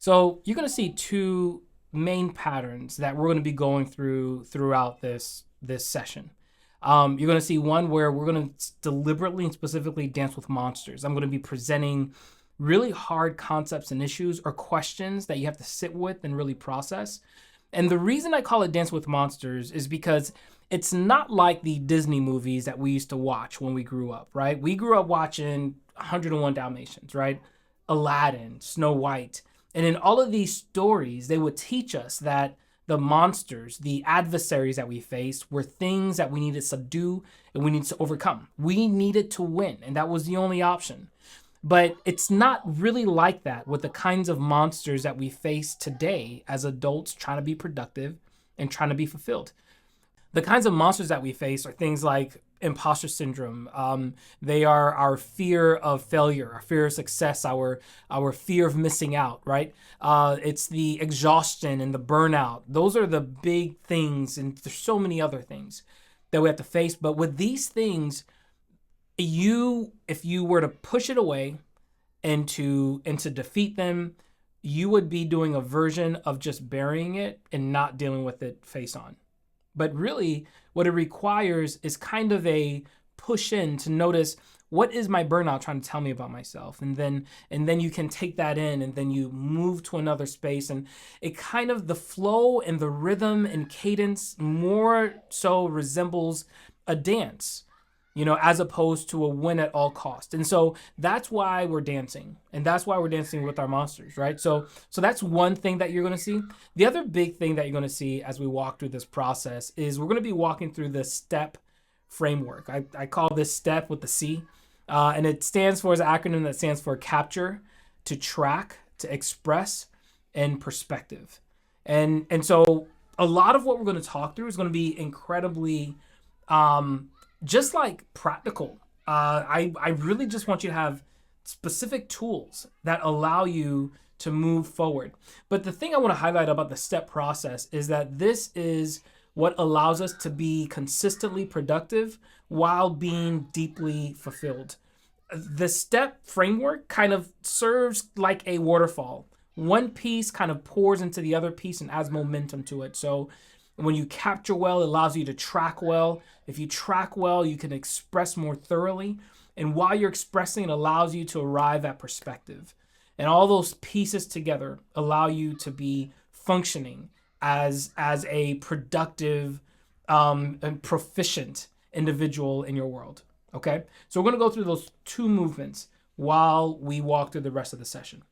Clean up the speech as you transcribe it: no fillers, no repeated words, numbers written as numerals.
So you're going to see two main patterns that we're going to be going throughout this session. You're going to see one where we're going to deliberately and specifically dance with monsters. I'm going to be presenting really hard concepts and issues or questions that you have to sit with and really process. And the reason I call it Dance with Monsters is because it's not like the Disney movies that we used to watch when we grew up, right? We grew up watching 101 Dalmatians, right? Aladdin, Snow White. And in all of these stories, they would teach us that the monsters, the adversaries that we faced, were things that we needed to subdue and we needed to overcome. We needed to win, and that was the only option. But it's not really like that with the kinds of monsters that we face today as adults trying to be productive and trying to be fulfilled. The kinds of monsters that we face are things like imposter syndrome. They are our fear of failure, our fear of success, our fear of missing out, right? It's the exhaustion and the burnout. Those are the big things, and there's so many other things that we have to face. But with these things, if you were to push it away and to defeat them, you would be doing a version of just burying it and not dealing with it face on. But really, what it requires is kind of a push in to notice, what is my burnout trying to tell me about myself? And then you can take that in, and then you move to another space. And it kind of, the flow and the rhythm and cadence more so resembles a dance, as opposed to a win at all cost. And so that's why we're dancing. And that's why we're dancing with our monsters, right? So that's one thing that you're going to see. The other big thing that you're going to see as we walk through this process is we're going to be walking through the STEP framework. I call this STEP with the C. And it stands for, as an acronym that stands for capture, to track, to express, and perspective. And so a lot of what we're going to talk through is going to be incredibly just like practical. I really just want you to have specific tools that allow you to move forward. But the thing I want to highlight about the STEP process is that this is what allows us to be consistently productive while being deeply fulfilled. The STEP framework kind of serves like a waterfall. One piece kind of pours into the other piece and adds momentum to it. So when you capture well, it allows you to track well. If you track well, you can express more thoroughly. And while you're expressing, it allows you to arrive at perspective. And all those pieces together allow you to be functioning as a productive and proficient individual in your world. Okay? So we're going to go through those two movements while we walk through the rest of the session.